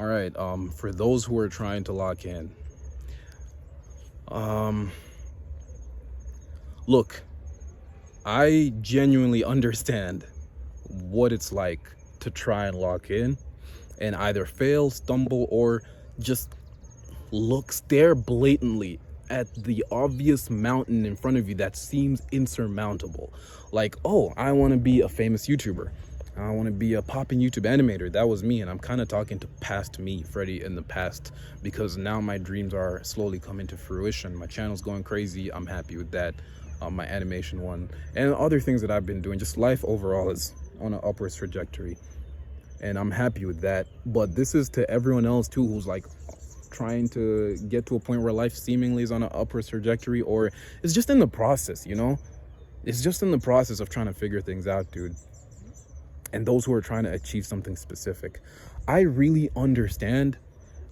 All right, for those who are trying to lock in, um, look, I genuinely understand what it's like to try and lock in and either fail, stumble, or just stare blatantly at the obvious mountain in front of you that seems insurmountable. Like, oh, I want to be a famous YouTuber. I want to be a popping YouTube animator. That was me, and I'm kind of talking to past me, Freddie, in the past, because now my dreams are slowly coming to fruition. My channel's going crazy. I'm happy with that. My animation one and other things that I've been doing. Just life overall is on an upwards trajectory, and I'm happy with that. But this is to everyone else too, who's like trying to get to a point where life seemingly is on an upwards trajectory, or it's just in the process, you know? It's just in the process of trying to figure things out, dude. And those who are trying to achieve something specific, I really understand.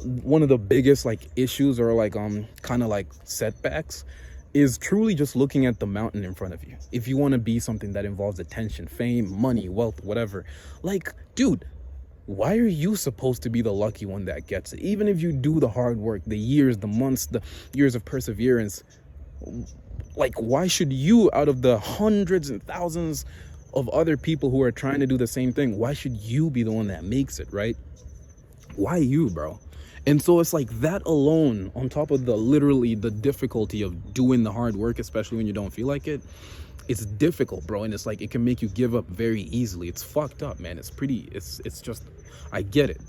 One of the biggest like issues or like kind of like setbacks is truly just looking at the mountain in front of you. If you want to be something that involves attention, fame, money, wealth, whatever, like, dude, why are you supposed to be the lucky one that gets it? Even if you do the hard work, the years, the months, the years of perseverance, like, why should you, out of the hundreds and thousands of other people who are trying to do the same thing, why should you be the one that makes it, right? Why you, bro? And so it's like that alone, on top of literally the difficulty of doing the hard work, especially when you don't feel like it, it's difficult, bro. And it's like, it can make you give up very easily. It's fucked up, man. It's just, I get it.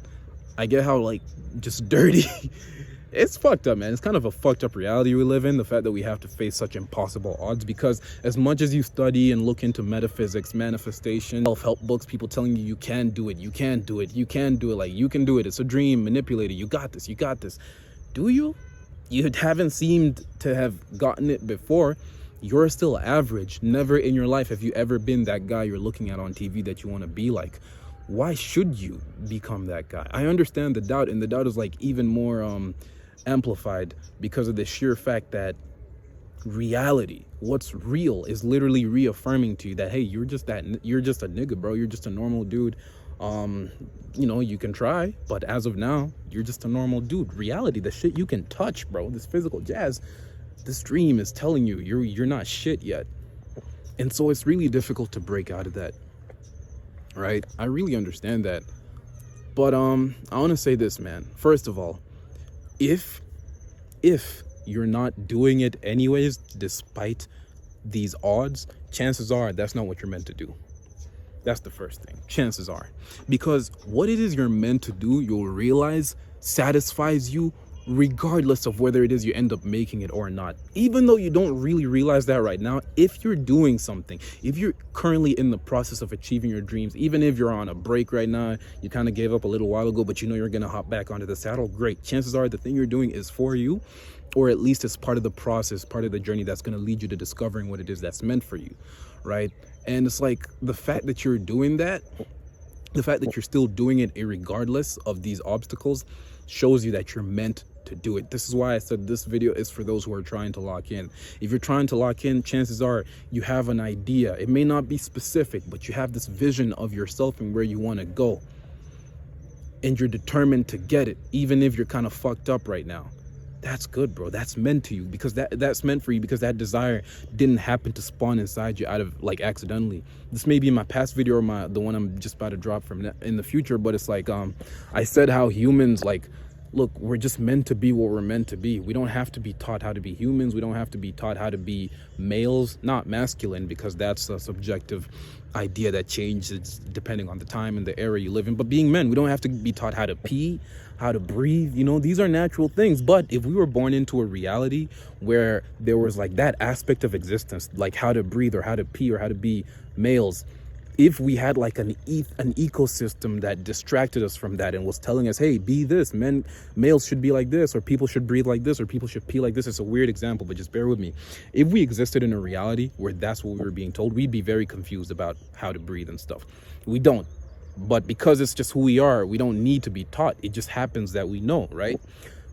I get how like just dirty. It's fucked up, man. It's kind of a fucked up reality we live in, the fact that we have to face such impossible odds, because as much as you study and look into metaphysics, manifestation, self-help books, people telling you can do it, you can do it, you can do it, like you can do it, it's a dream, manipulate it, you got this, you got this. Do you? You haven't seemed to have gotten it before. You're still average. Never in your life have you ever been that guy you're looking at on TV that you want to be like. Why should you become that guy? I understand the doubt, and the doubt is like even more amplified because of the sheer fact that reality, what's real, is literally reaffirming to you that, hey, you're just a nigga, bro. You're just a normal dude. You know, you can try, but as of now, you're just a normal dude. Reality, the shit you can touch, bro, this physical jazz, this dream is telling you you're not shit yet. And so it's really difficult to break out of that, right? I really understand that. But I want to say this, man. First of all, if you're not doing it anyways, despite these odds, chances are that's not what you're meant to do. That's the first thing. Chances are. Because what it is you're meant to do, you'll realize satisfies you regardless of whether it is you end up making it or not. Even though you don't really realize that right now, if you're doing something, if you're currently in the process of achieving your dreams, even if you're on a break right now, you kind of gave up a little while ago, but you know you're going to hop back onto the saddle, great. Chances are the thing you're doing is for you, or at least it's part of the process, part of the journey that's going to lead you to discovering what it is that's meant for you, right? And it's like the fact that you're doing that, the fact that you're still doing it irregardless of these obstacles, shows you that you're meant to do it. This is why I said this video is for those who are trying to lock in. If you're trying to lock in, chances are you have an idea. It may not be specific, but you have this vision of yourself and where you want to go. And you're determined to get it, even if you're kind of fucked up right now. That's good, bro. That's meant to you, because that's meant for you, because that desire didn't happen to spawn inside you out of like accidentally. This may be my past video or the one I'm just about to drop from in the future, but it's like I said how humans, like, look, we're just meant to be what we're meant to be. We don't have to be taught how to be humans. We don't have to be taught how to be males, not masculine, because that's a subjective idea that changes depending on the time and the era you live in. But being men, we don't have to be taught how to pee, how to breathe. You know, these are natural things. But if we were born into a reality where there was like that aspect of existence, like how to breathe or how to pee or how to be males, if we had like an ecosystem that distracted us from that and was telling us, hey, be this, males should be like this, or people should breathe like this, or people should pee like this. It's a weird example, but just bear with me. If we existed in a reality where that's what we were being told, we'd be very confused about how to breathe and stuff. We don't. But because it's just who we are, we don't need to be taught. It just happens that we know, right?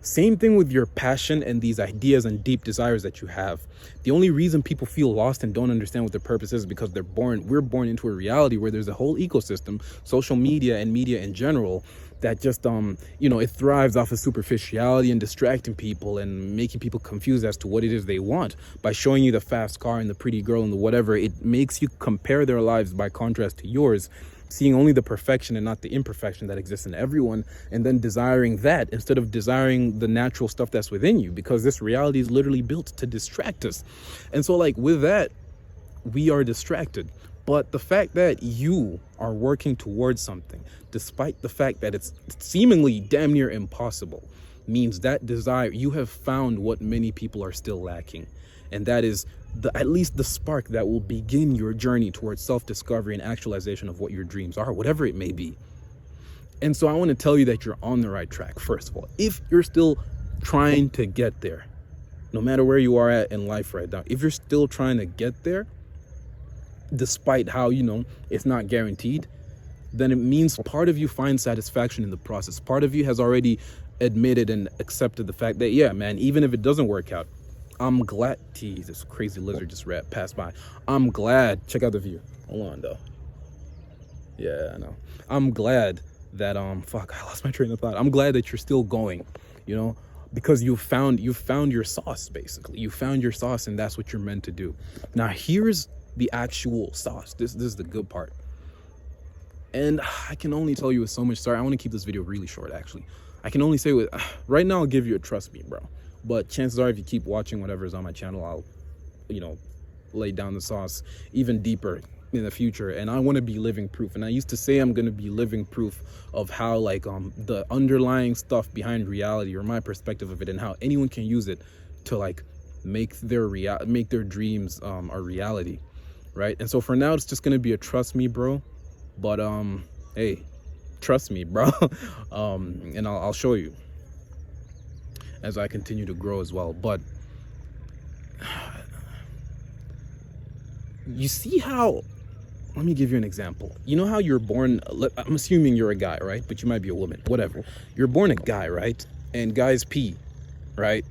Same thing with your passion and these ideas and deep desires that you have. The only reason people feel lost and don't understand what their purpose is because we're born into a reality where there's a whole ecosystem, social media and media in general, that just you know, it thrives off of superficiality and distracting people and making people confused as to what it is they want. By showing you the fast car and the pretty girl and the whatever, it makes you compare their lives by contrast to yours, seeing only the perfection and not the imperfection that exists in everyone, and then desiring that instead of desiring the natural stuff that's within you, because this reality is literally built to distract us. And so like with that, we are distracted. But the fact that you are working towards something, despite the fact that it's seemingly damn near impossible, means that desire, you have found what many people are still lacking. And that is at least the spark that will begin your journey towards self-discovery and actualization of what your dreams are, whatever it may be. And so I want to tell you that you're on the right track, first of all. If you're still trying to get there, no matter where you are at in life right now, if you're still trying to get there, despite how, you know, it's not guaranteed, then it means part of you finds satisfaction in the process. Part of you has already admitted and accepted the fact that, yeah, man, even if it doesn't work out, I'm glad. Geez, this crazy lizard just passed by. I'm glad. Check out the view. Hold on, though. Yeah, I know. I'm glad that fuck, I lost my train of thought. I'm glad that you're still going, you know, because you found your sauce. Basically, you found your sauce, and that's what you're meant to do. Now, here's the actual sauce. This is the good part. And I can only tell you with so much. Sorry, I want to keep this video really short. Actually, I can only say with right now, I'll give you a trust me, bro. But chances are, if you keep watching whatever is on my channel, I'll, you know, lay down the sauce even deeper in the future. And I want to be living proof. And I used to say I'm going to be living proof of how, like, the underlying stuff behind reality, or my perspective of it, and how anyone can use it to like make their dreams a reality, right? And so for now, it's just going to be a trust me, bro. But hey, trust me, bro. And I'll show you as I continue to grow as well. But you see how, let me give you an example. You know how you're born, I'm assuming you're a guy, right? But you might be a woman, whatever. You're born a guy, right? And guys pee, right?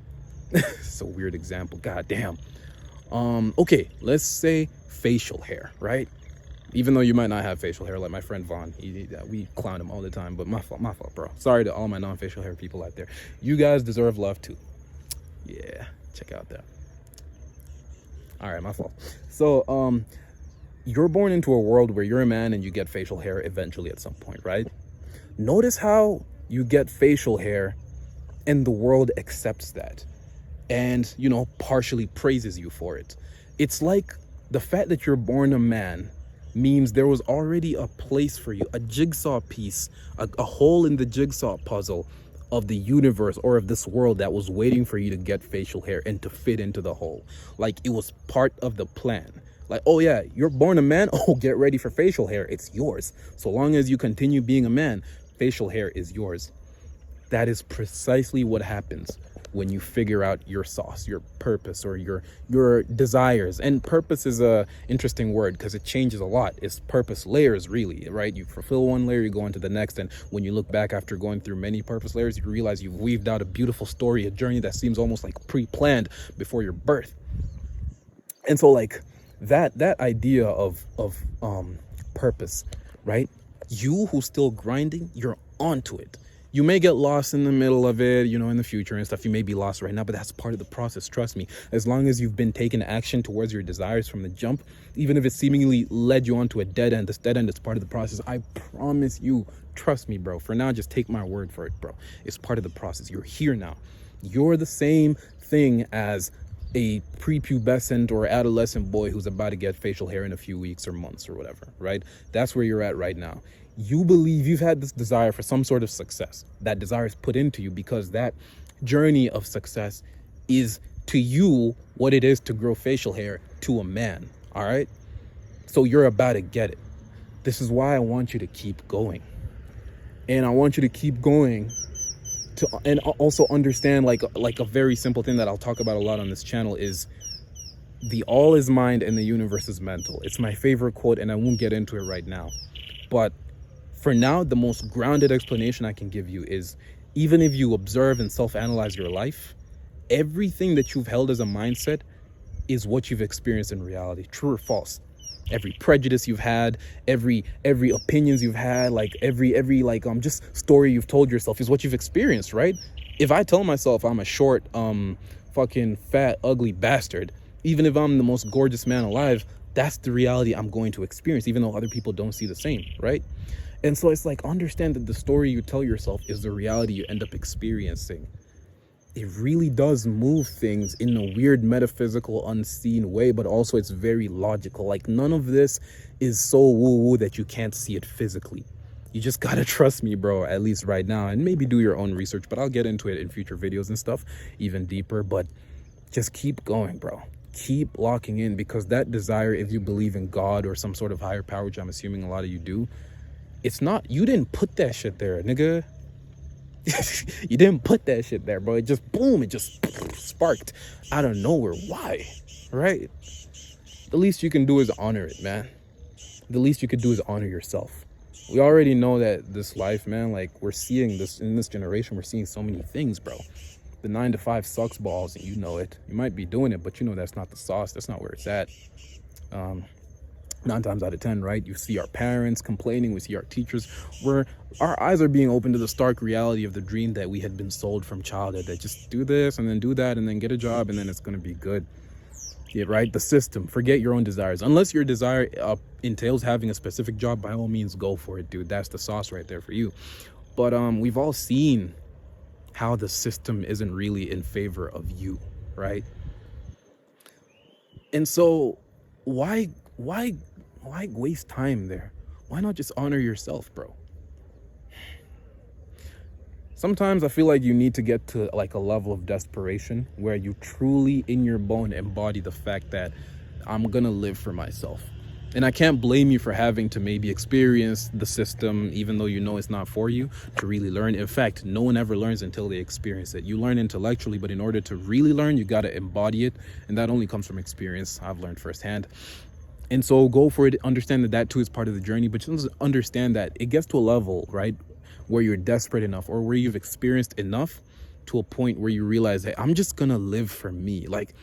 It's a weird example, god damn. Okay, let's say facial hair, right? Even though you might not have facial hair, like my friend Vaughn, we clown him all the time, but my fault, bro. Sorry to all my non-facial hair people out there. You guys deserve love too. Yeah, check out that. All right, my fault. So, you're born into a world where you're a man and you get facial hair eventually at some point, right? Notice how you get facial hair and the world accepts that and, you know, partially praises you for it. It's like the fact that you're born a man means there was already a place for you, a jigsaw piece, a hole in the jigsaw puzzle of the universe or of this world that was waiting for you to get facial hair and to fit into the hole. Like it was part of the plan. Like, oh yeah, you're born a man, oh, get ready for facial hair, it's yours. So long as you continue being a man, facial hair is yours. That is precisely what happens when you figure out your sauce, your purpose, or your desires. And purpose is a interesting word because it changes a lot. It's purpose layers, really, right? You fulfill one layer, you go into the next, and when you look back after going through many purpose layers, you realize you've weaved out a beautiful story, a journey that seems almost like pre-planned before your birth. And so like that idea of purpose, right? You who's still grinding, you're onto it. You may get lost in the middle of it, you know, in the future and stuff. You may be lost right now, but that's part of the process. Trust me. As long as you've been taking action towards your desires from the jump, even if it seemingly led you onto a dead end, this dead end is part of the process. I promise you, trust me, bro. For now, just take my word for it, bro. It's part of the process. You're here now. You're the same thing as a prepubescent or adolescent boy who's about to get facial hair in a few weeks or months or whatever, right? That's where you're at right now. You believe you've had this desire for some sort of success. That desire is put into you because that journey of success is to you what it is to grow facial hair to a man, all right? So you're about to get it. This is why I want you to keep going. And I want you to keep going and also understand like a very simple thing that I'll talk about a lot on this channel is the all is mind and the universe is mental. It's my favorite quote and I won't get into it right now. But for now, the most grounded explanation I can give you is even if you observe and self-analyze your life, everything that you've held as a mindset is what you've experienced in reality. True or false? every prejudice you've had, every opinions you've had, like every like just story you've told yourself is what you've experienced, right? If I tell myself I'm a short fucking fat ugly bastard, even if I'm the most gorgeous man alive, that's the reality I'm going to experience, even though other people don't see the same, right? And so it's like, understand that the story you tell yourself is the reality you end up experiencing. It really does move things in a weird metaphysical unseen way, but also it's very logical. Like, none of this is so woo-woo that you can't see it physically. You just gotta trust me, bro, at least right now, and maybe do your own research, but I'll get into it in future videos and stuff even deeper. But just keep going, bro. Keep locking in, because that desire, if you believe in God or some sort of higher power, which I'm assuming a lot of you do, it's not, you didn't put that shit there, nigga. You didn't put that shit there, bro. It just boom, it just sparked out of nowhere. Why? Right? The least you can do is honor it, man. The least you could do is honor yourself. We already know that this life, man, like, we're seeing this in this generation, we're seeing so many things, bro. The 9 to 5 sucks balls, and you know it. You might be doing it, but you know that's not the sauce. That's not where it's at. 9 times out of 10, right? You see our parents complaining, we see our teachers, where our eyes are being opened to the stark reality of the dream that we had been sold from childhood, that just do this and then do that and then get a job and then it's going to be good. Yeah, right? The system. Forget your own desires. Unless your desire entails having a specific job, by all means, go for it, dude. That's the sauce right there for you. But we've all seen how the system isn't really in favor of you, right? And so why waste time there? Why not just honor yourself, bro? Sometimes I feel like you need to get to like a level of desperation where you truly in your bone embody the fact that I'm gonna live for myself. And I can't blame you for having to maybe experience the system, even though you know it's not for you, to really learn. In fact, no one ever learns until they experience it. You learn intellectually, but in order to really learn, you gotta embody it. And that only comes from experience. I've learned firsthand. And so go for it. Understand that that too is part of the journey, but just understand that it gets to a level, right, where you're desperate enough or where you've experienced enough to a point where you realize, hey, I'm just gonna live for me. Like,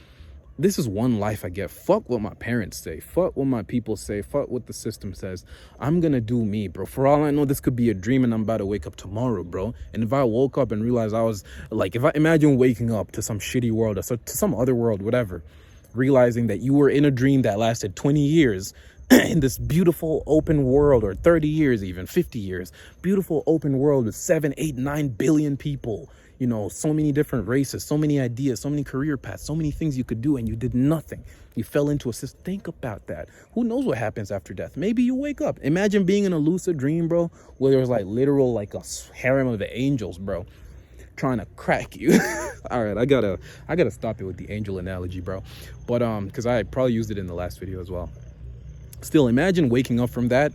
this is one life I get. Fuck what my parents say. Fuck what my people say. Fuck what the system says. I'm gonna do me, bro. For all I know, this could be a dream and I'm about to wake up tomorrow, bro. And if I woke up and realized I was like, if I imagine waking up to some shitty world or to some other world, whatever, realizing that you were in a dream that lasted 20 years in this beautiful open world, or 30 years, even 50 years, beautiful open world with 7, 8, 9 billion people, you know, so many different races, so many ideas, so many career paths, so many things you could do, and you did nothing. You fell into a system. Think about that. Who knows what happens after death? Maybe you wake up. Imagine being in a lucid dream, bro, where there's like literal like a harem of the angels, bro, trying to crack you. All right, I gotta stop it with the angel analogy, bro. But because I probably used it in the last video as well. Still, imagine waking up from that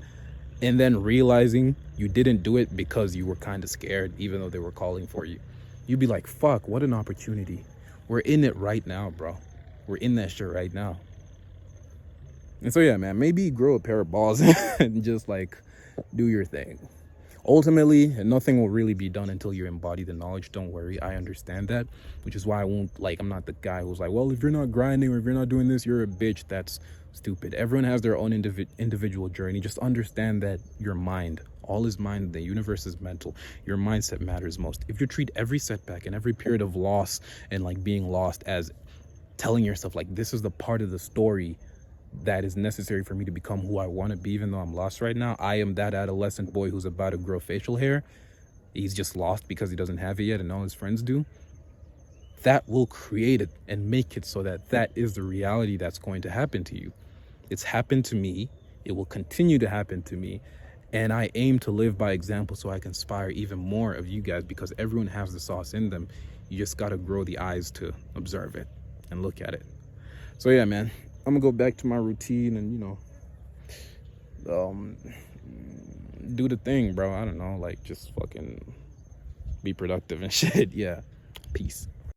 and then realizing you didn't do it because you were kind of scared, even though they were calling for you. You'd be like, fuck, what an opportunity. We're in it right now, bro. We're in that shit right now. And so, yeah, man, maybe grow a pair of balls and just like do your thing. Ultimately, nothing will really be done until you embody the knowledge. Don't worry, I understand that, which is why I won't, like, I'm not the guy who's like, well, if you're not grinding or if you're not doing this, you're a bitch. That's stupid. Everyone has their own individual journey. Just understand that your mind, all is mind, the universe is mental. Your mindset matters most. If you treat every setback and every period of loss and like being lost as telling yourself like, this is the part of the story that is necessary for me to become who I want to be, even though I'm lost right now. I am that adolescent boy who's about to grow facial hair. He's just lost because he doesn't have it yet and all his friends do. That will create it and make it so that that is the reality that's going to happen to you. It's happened to me. It will continue to happen to me. And I aim to live by example so I can inspire even more of you guys, because everyone has the sauce in them. You just got to grow the eyes to observe it and look at it. So yeah, man, I'm gonna go back to my routine and, you know, do the thing, bro. I don't know, like, just fucking be productive and shit. Yeah, peace.